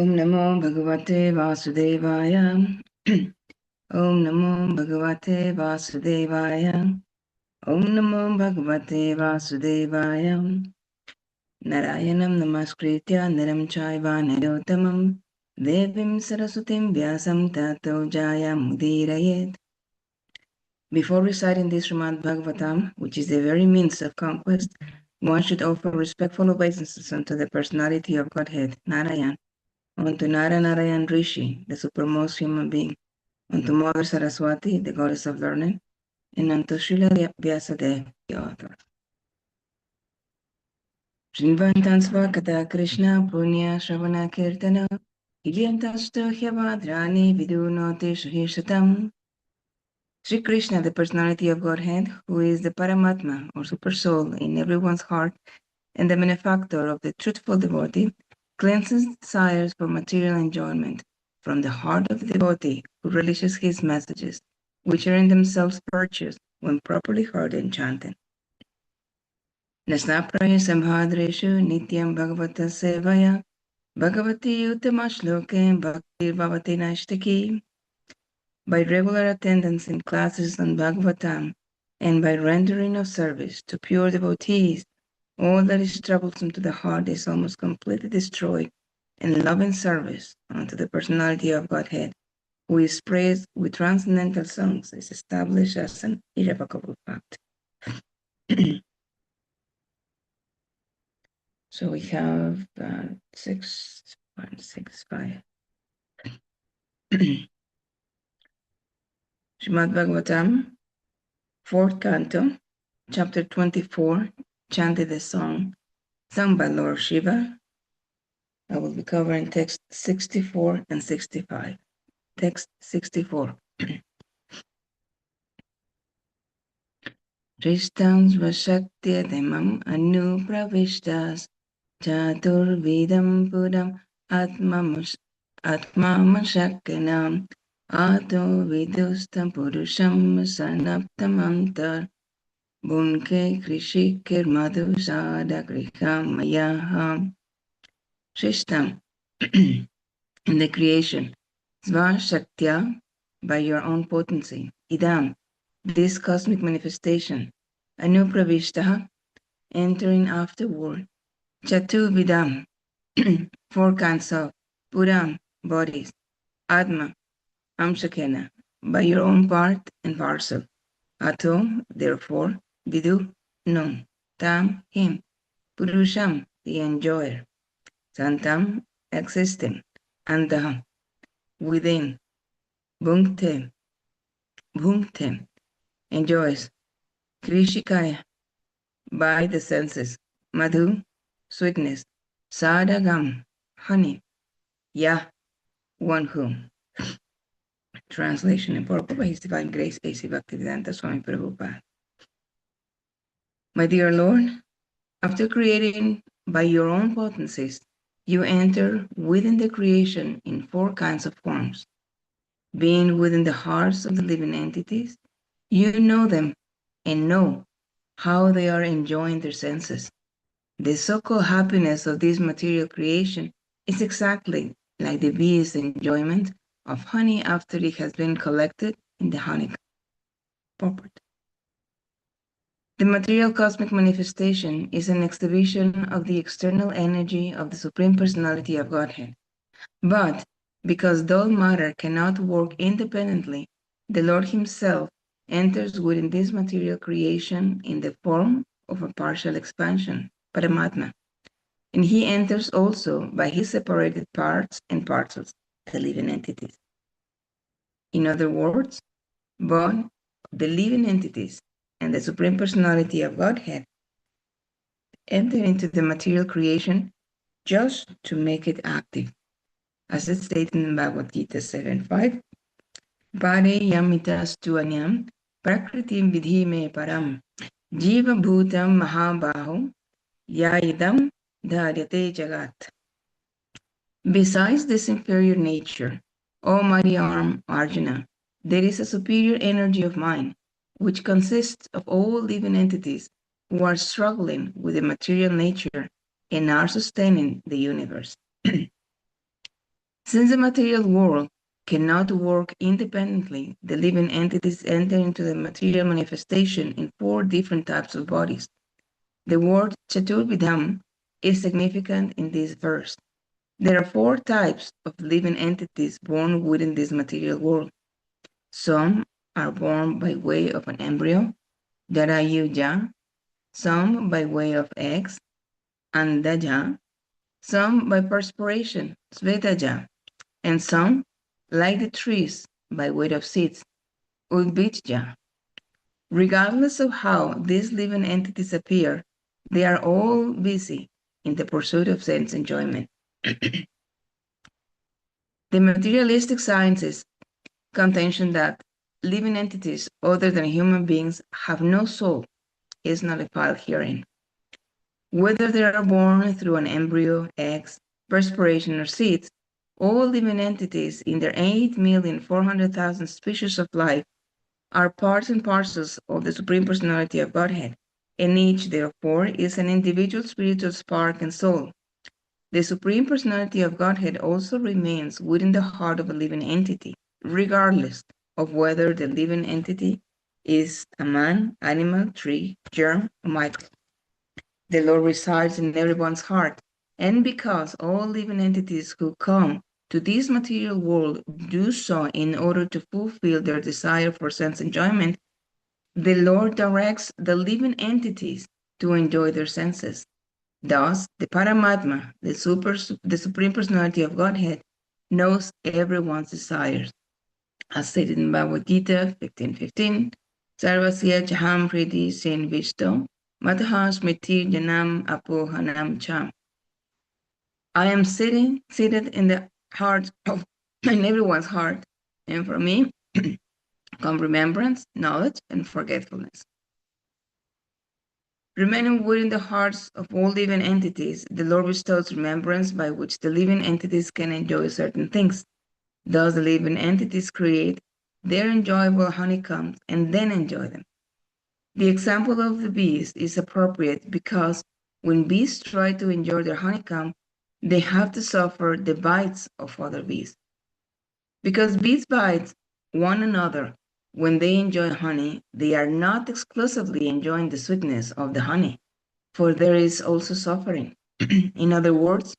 Om Namo Bhagavate Vasudevaya. Om Namo Bhagavate Vasudevaya. Om Namo Bhagavate Vasudevaya. Narayanam Namaskritya Naram Chaiva Narottamam Devim Saraswatim Vyasam Tato Jaya Mudirayet. Before reciting this Srimad Bhagavatam, which is the very means of conquest, one should offer respectful obeisances unto the personality of Godhead, Narayan, unto Narayan Rishi, the supermost human being, unto Mother Saraswati, the goddess of learning, and unto Srila Vyasadeva, the author. Shrinvantan Svakata Krishna Punya Shravana Kirtana Ilyantastu Hyavadrani Vidunoti Shuhishatam. Sri Krishna, the personality of Godhead, who is the Paramatma or Super Soul in everyone's heart and the benefactor of the truthful devotee, cleanses desires for material enjoyment from the heart of the devotee who relishes his messages, which are in themselves virtues when properly heard and chanted. Nasapraya samhadreshu nityam bhagavata sevaya bhagavati uttama shloke bhaktir bhavati nashtaki. By regular attendance in classes on Bhagavatam and by rendering of service to pure devotees, all that is troublesome to the heart is almost completely destroyed, and love and service unto the personality of Godhead, who is praised with transcendental songs, is established as an irrevocable fact. So we have 6.65. Srimad Bhagavatam, 4th Canto, Chapter 24, chanted the song, sung by Lord Shiva. I will be covering text 64 and 65. Text 64. Tristans vashaktya demam anupravishtas chaturvidam pudam atmamashakanam ato vidustam purusham sanaptam antar bunke krishikir madhusada griham mayaham. Shrishtam, in the creation, Sva Shaktya, by your own potency, Idam, this cosmic manifestation, Anupravishtaha, entering afterward, Chatu Vidam, 4 kinds of, Puram, bodies, Atma, Amshakena, by your own part and parcel, Ato, therefore, Vidu, known, Tam, him, Purusham, the enjoyer, Santam, existing, Antah, within, Bhunkte, enjoys, Krishikaya, by the senses, Madhu, sweetness, Sadagam, honey, Yah, one whom. Translation and purport by His Divine Grace, A.C. Bhaktivedanta Swami Prabhupada. My dear Lord, after creating by your own potencies, you enter within the creation in 4 kinds of forms. Being within the hearts of the living entities, you know them and know how they are enjoying their senses. The so-called happiness of this material creation is exactly like the bee's enjoyment of honey after it has been collected in the honeycomb. Purport. The material cosmic manifestation is an exhibition of the external energy of the Supreme Personality of Godhead. But because dull matter cannot work independently, the Lord Himself enters within this material creation in the form of a partial expansion, Paramatma, and He enters also by His separated parts and parcels, the living entities. In other words, both the living entities and the Supreme Personality of Godhead enter into the material creation just to make it active. As it stated in Bhagavad Gita 7.5, Pare yamitastu anyam prakritim vidhi me param jiva bhutam mahabaho yaidam dharyate jagat. Besides this inferior nature, O mighty arm Arjuna, there is a superior energy of mind, which consists of all living entities who are struggling with the material nature and are sustaining the universe. Since the material world cannot work independently, the living entities enter into the material manifestation in 4 different types of bodies. The word Chaturvidham is significant in this verse. There are 4 types of living entities born within this material world. Some are born by way of an embryo, Darayuja, some by way of eggs, Andaja, some by perspiration, Svetaja, and some, like the trees, by way of seeds, Udbijja. Regardless of how these living entities appear, they are all busy in the pursuit of sense enjoyment. The materialistic sciences contention that living entities other than human beings have no soul is nullified herein. Whether they are born through an embryo, eggs, perspiration, or seeds, all living entities in their 8,400,000 species of life are parts and parcels of the Supreme Personality of Godhead, and each, therefore, is an individual spiritual spark and soul. The Supreme Personality of Godhead also remains within the heart of a living entity, regardless of whether the living entity is a man, animal, tree, germ, or microbe. The Lord resides in everyone's heart, and because all living entities who come to this material world do so in order to fulfill their desire for sense enjoyment, the Lord directs the living entities to enjoy their senses. Thus, the Paramatma, the Supreme Personality of Godhead, knows everyone's desires. As stated in Bhagavad Gita 15:15, Sarvasya Jaham Priti Sen Vishto, Mataha Smriti Janam Apohanam Cham. I am seated in the heart of in everyone's heart, and for me come remembrance, knowledge, and forgetfulness. Remaining within the hearts of all living entities, the Lord bestows remembrance by which the living entities can enjoy certain things. Thus, the living entities create their enjoyable honeycombs and then enjoy them. The example of the bees is appropriate because when bees try to enjoy their honeycomb, they have to suffer the bites of other bees. Because bees bite one another when they enjoy honey, they are not exclusively enjoying the sweetness of the honey, for there is also suffering. In other words,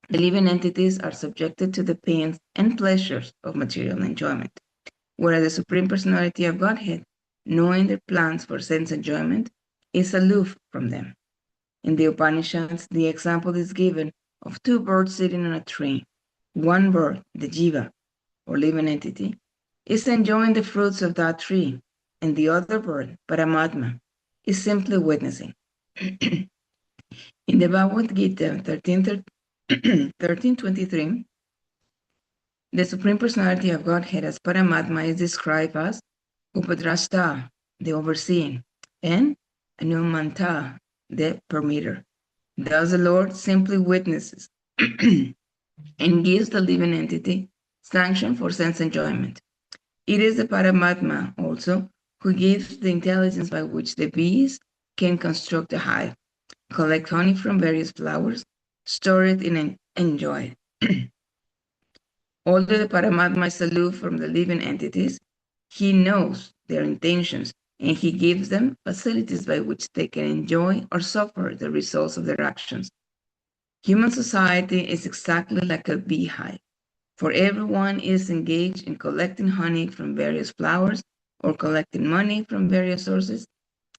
the living entities are subjected to the pains and pleasures of material enjoyment, whereas the Supreme Personality of Godhead, knowing their plans for sense enjoyment, is aloof from them. In the Upanishads, the example is given of 2 birds sitting on a tree. One bird, the jiva, or living entity, is enjoying the fruits of that tree, and the other bird, Paramatma, is simply witnessing. In the Bhagavad Gita 13:23, the Supreme Personality of Godhead as Paramatma is described as Upadrashta, the overseeing, and Anumanta, the permitter. Thus the Lord simply witnesses and gives the living entity sanction for sense enjoyment. It is the Paramatma also who gives the intelligence by which the bees can construct a hive, collect honey from various flowers, store it and enjoy it. Although the Paramatma is aloof from the living entities, he knows their intentions and he gives them facilities by which they can enjoy or suffer the results of their actions. Human society is exactly like a beehive, for everyone is engaged in collecting honey from various flowers or collecting money from various sources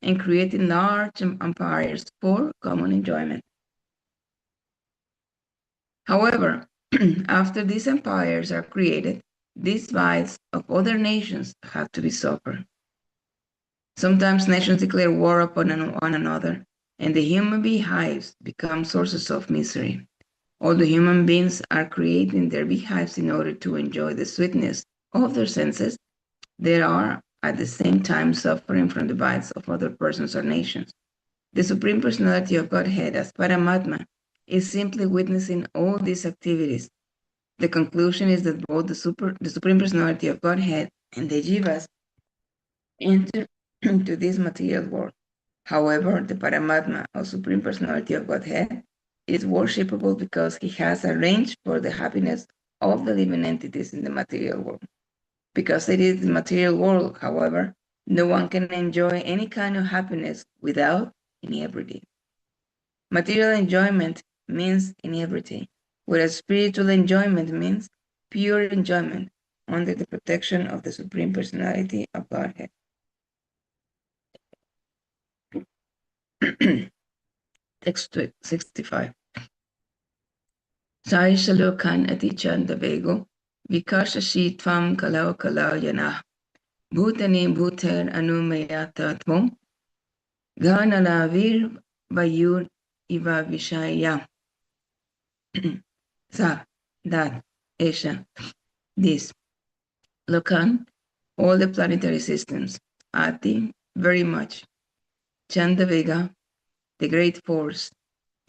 and creating large empires for common enjoyment. However, after these empires are created, these vices of other nations have to be suffered. Sometimes nations declare war upon one another, and the human beehives become sources of misery. Although human beings are creating their beehives in order to enjoy the sweetness of their senses, they are at the same time suffering from the bites of other persons or nations. The Supreme Personality of Godhead as Paramatma is simply witnessing all these activities. The conclusion is that both the Supreme Personality of Godhead and the Jivas enter into this material world. However, the Paramatma, or Supreme Personality of Godhead, is worshipable because he has arranged for the happiness of the living entities in the material world. Because it is the material world, however, no one can enjoy any kind of happiness without inebriety. Material enjoyment means inebriety, whereas spiritual enjoyment means pure enjoyment under the protection of the Supreme Personality of Godhead. Text 65. Sai Shalokan Atichan Davego, Vikashashi Tvam Kalau Kalau Yana, Bhutani Bhutan Anumayata Tvom, Ganalavir Vayur Iva Vishaya. Sa, that, Esha, this. Lokan, all the planetary systems. Ati, very much. Chandavega, the great force.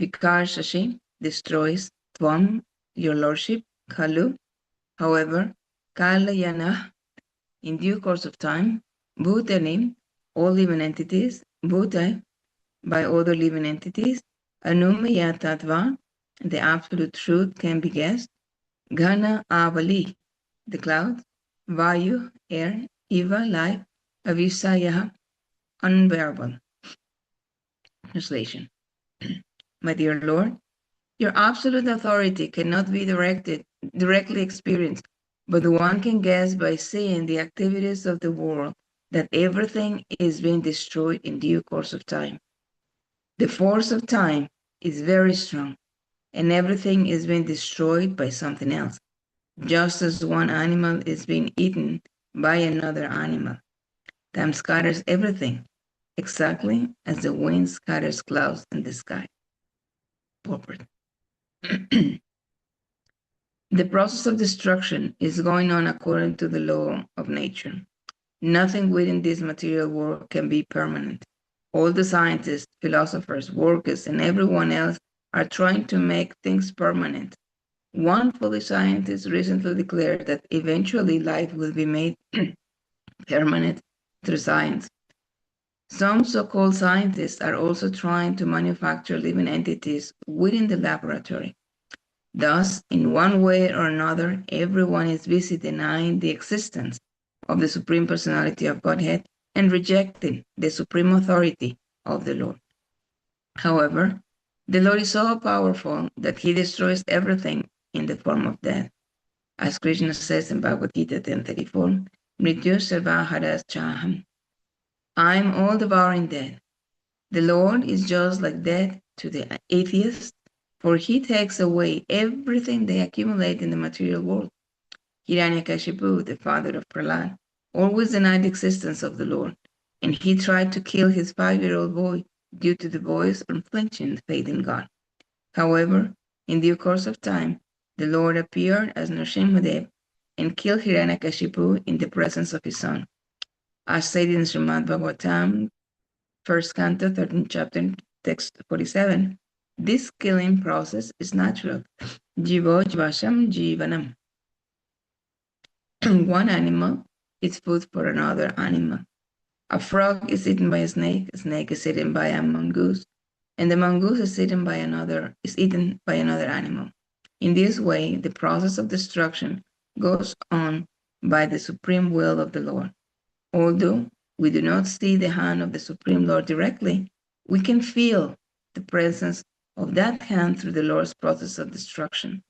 Vikar Shashi, destroys. Tvam, your lordship. Kalu, however. Kalayana, in due course of time. Bhutani, all living entities. Bhutai, by other living entities. Anumaya Tattva, the absolute truth can be guessed. Ghana Avali, the clouds. Vayu, air. Eva, life. Avisaya, unbearable. Translation. My dear Lord, your absolute authority cannot be directly experienced, but one can guess by seeing the activities of the world that everything is being destroyed in due course of time. The force of time is very strong, and everything is being destroyed by something else, just as one animal is being eaten by another animal. Time scatters everything, exactly as the wind scatters clouds in the sky. Purport. The process of destruction is going on according to the law of nature. Nothing within this material world can be permanent. All the scientists, philosophers, workers, and everyone else are trying to make things permanent. One foolish scientist recently declared that eventually life will be made permanent through science. Some so-called scientists are also trying to manufacture living entities within the laboratory. Thus, in one way or another, everyone is busy denying the existence of the Supreme Personality of Godhead and rejecting the supreme authority of the Lord. However, the Lord is so powerful that he destroys everything in the form of death. As Krishna says in Bhagavad Gita 10:34, Mrityu sarva harachaham. I'm all devouring death. The Lord is just like death to the atheist, for he takes away everything they accumulate in the material world. Hiranyakashipu, the father of Prahlad, always denied the existence of the Lord, and he tried to kill his 5-year-old boy due to the boy's unflinching faith in God. However, in due course of time, the Lord appeared as Nrsimhadev and killed Hiranyakashipu in the presence of his son. As stated in Srimad Bhagavatam, 1st Canto, 13th chapter, text 47, this killing process is natural. Jivo jivasham jivanam. One animal is food for another animal. A frog is eaten by a snake is eaten by a mongoose, and the mongoose is eaten by another animal. In this way, the process of destruction goes on by the supreme will of the Lord. Although we do not see the hand of the Supreme Lord directly, we can feel the presence of that hand through the Lord's process of destruction.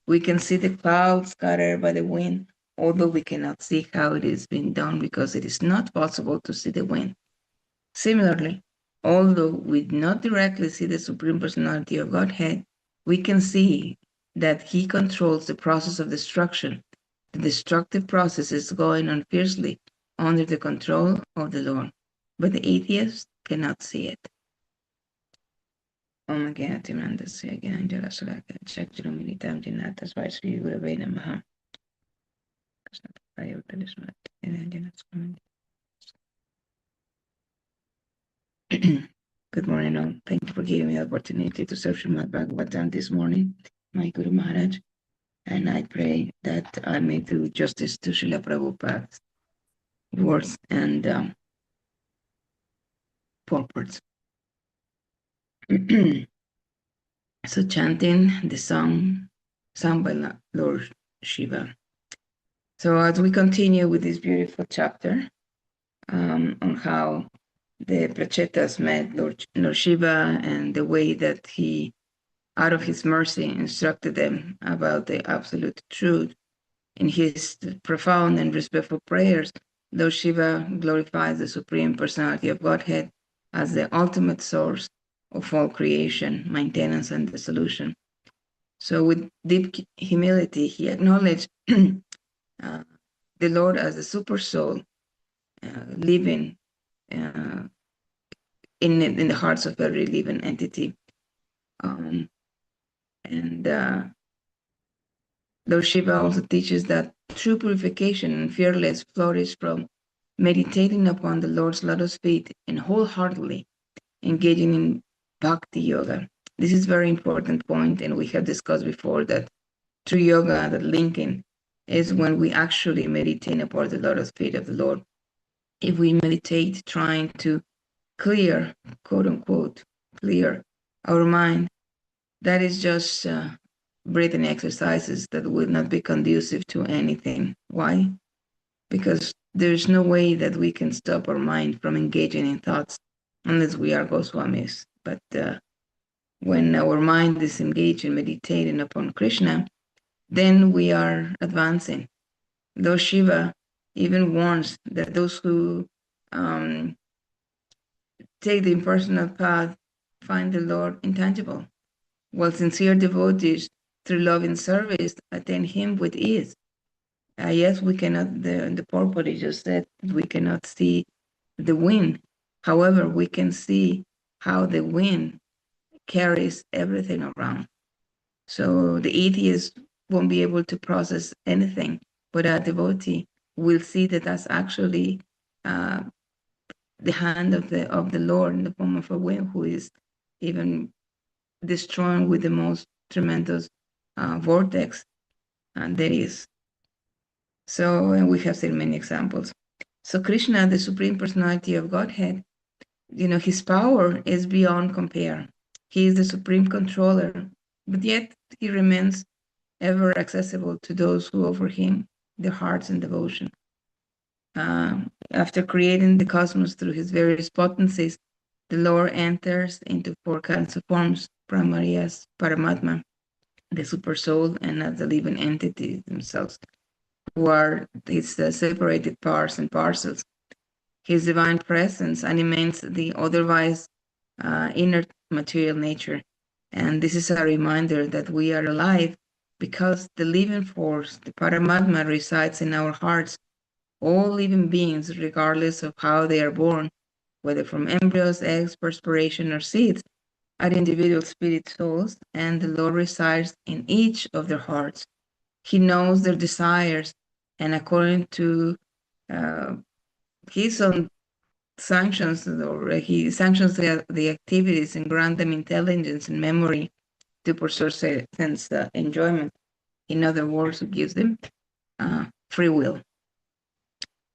We can see the clouds scattered by the wind, although we cannot see how it is being done because it is not possible to see the wind. Similarly, although we do not directly see the Supreme Personality of Godhead, we can see that he controls the process of destruction. The destructive process is going on fiercely under the control of the Lord, but the atheist cannot see it. Om Gyanati Mandasya Gyanjala Salaka Chakra Militam Jinatas Vaisri Gurave Namaha. Good morning, all. Thank you for giving me the opportunity to serve Srimad Bhagavatam this morning, my Guru Maharaj, and I pray that I may do justice to Srila Prabhupada's words and purports. So chanting the song sung by Lord Shiva. So as we continue with this beautiful chapter on how the Prachetas met Lord Shiva and the way that he, out of his mercy, instructed them about the absolute truth, in his profound and respectful prayers, Lord Shiva glorifies the Supreme Personality of Godhead as the ultimate source of all creation, maintenance, and dissolution. So, with deep humility, he acknowledged the Lord as the super soul living in the hearts of every living entity. And Lord Shiva also teaches that true purification and fearless flourish from meditating upon the Lord's lotus feet and wholeheartedly engaging in bhakti yoga. This is a very important point, and we have discussed before that true yoga, that linking, is when we actually meditate upon the lotus feet of the Lord. If we meditate trying to clear, quote unquote, clear our mind, that is just breathing exercises that would not be conducive to anything. Why? Because there's no way that we can stop our mind from engaging in thoughts unless we are Goswamis. But when our mind is engaged in meditating upon Krishna, then we are advancing. Though Shiva even warns that those who take the impersonal path find the Lord intangible, while sincere devotees, through loving service, attain Him with ease. Yes, we cannot, the purport just said, we cannot see the wind. However, we can see how the wind carries everything around. So the atheist won't be able to process anything, but a devotee will see that that's actually the hand of the Lord in the form of a wind, who is even destroying with the most tremendous vortex there is. So, and we have seen many examples. So Krishna, the Supreme Personality of Godhead, his power is beyond compare. He is the supreme controller, but yet he remains ever accessible to those who offer him their hearts and devotion. After creating the cosmos through his various potencies, the Lord enters into four kinds of forms, primary as Paramatma, the super soul, and as the living entities themselves, who are its separated parts and parcels. His divine presence animates the otherwise inert material nature. And this is a reminder that we are alive because the living force, the Paramatma, resides in our hearts. All living beings, regardless of how they are born, whether from embryos, eggs, perspiration, or seeds, are individual spirit souls, and the Lord resides in each of their hearts. He knows their desires, and according to his own sanctions, or he sanctions the activities and grant them intelligence and memory to pursue sense enjoyment. In other words, he gives them free will.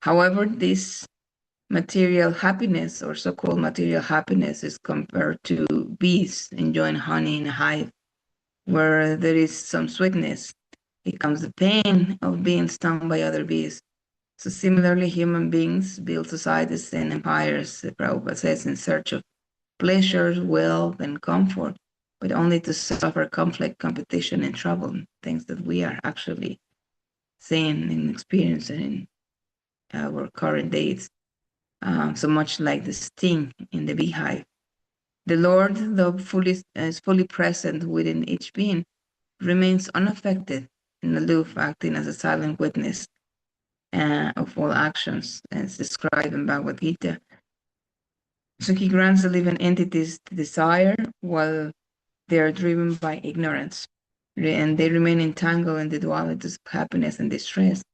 However, this material happiness, or so-called material happiness, is compared to bees enjoying honey in a hive, where there is some sweetness. It comes the pain of being stung by other bees. So similarly, human beings build societies and empires, Prabhupada says, in search of pleasures, wealth, and comfort, but only to suffer conflict, competition, and trouble, things that we are actually seeing and experiencing in our current days. So much like the sting in the beehive. The Lord, though is fully present within each being, remains unaffected and aloof, acting as a silent witness of all actions, as described in Bhagavad Gita. So he grants the living entities the desire while they are driven by ignorance, and they remain entangled in the dualities of happiness and distress.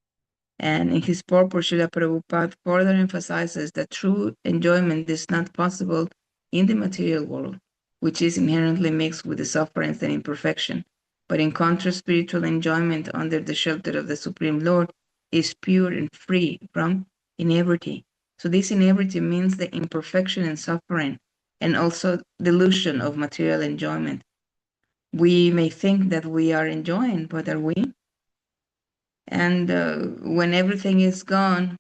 And in his purport, Srila Prabhupada further emphasizes that true enjoyment is not possible in the material world, which is inherently mixed with the sufferings and imperfection. But in contrast, spiritual enjoyment under the shelter of the Supreme Lord is pure and free from inebriety. So this inebriety means the imperfection and suffering, and also delusion of material enjoyment. We may think that we are enjoying, but are we? And when everything is gone,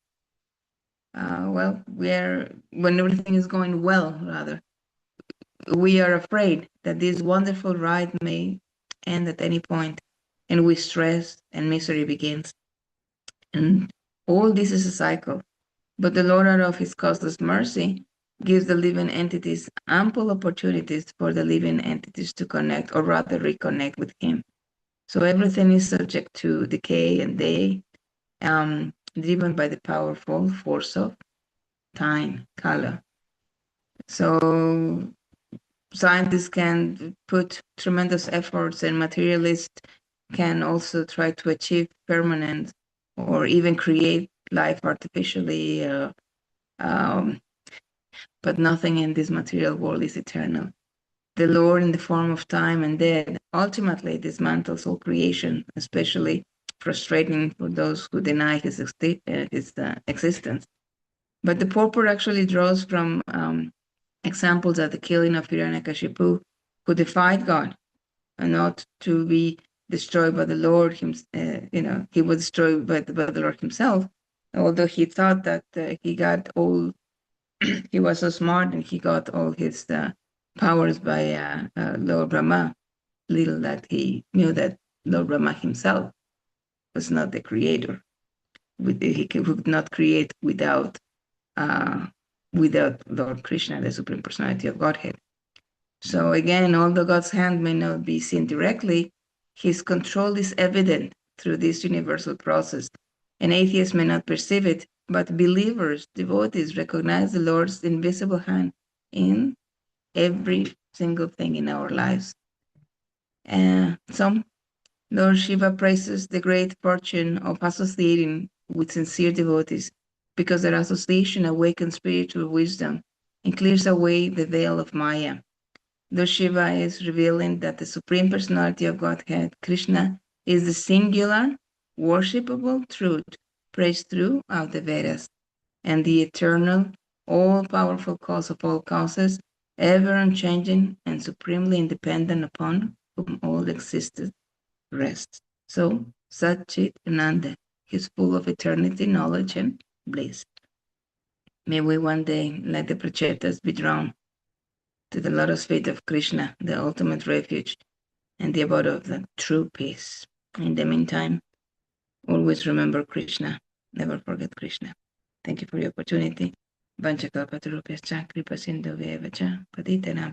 when everything is going well, rather, we are afraid that this wonderful ride may end at any point, and we stress and misery begins. And all this is a cycle. But the Lord, out of his causeless mercy, gives the living entities ample opportunities for the living entities to connect, or rather reconnect with him. So everything is subject to decay and day, driven by the powerful force of time, kala. So scientists can put tremendous efforts, and materialists can also try to achieve permanent or even create life artificially, but nothing in this material world is eternal. The Lord, in the form of time and death, ultimately dismantles all creation, especially frustrating for those who deny his existence. But the purport actually draws from examples of the killing of Hiranyakashipu, who defied God, and not to be destroyed by the Lord. He was destroyed by the Lord himself, although he thought that he got all. He was so smart and he got all his powers by Lord Brahma. Little that he knew that Lord Brahma himself was not the creator. He could not create without Lord Krishna, the Supreme Personality of Godhead. So again, although God's hand may not be seen directly, his control is evident through this universal process. And atheists may not perceive it, but believers, devotees, recognize the Lord's invisible hand in every single thing in our lives. So Lord Shiva praises the great fortune of associating with sincere devotees, because their association awakens spiritual wisdom and clears away the veil of Maya. Lord Shiva is revealing that the Supreme Personality of Godhead, Krishna, is the singular, worshipable truth praised throughout the Vedas, and the eternal, all-powerful cause of all causes, ever unchanging and supremely independent, upon whom all existence rests. So, Satchit Ananda is full of eternity, knowledge, and bliss. May we one day, like the Prachetas, be drawn to the lotus feet of Krishna, the ultimate refuge and the abode of the true peace. In the meantime, always remember Krishna. Never forget Krishna. Thank you for the opportunity. Vanchakalpatarupyascha kripa sindhu patitana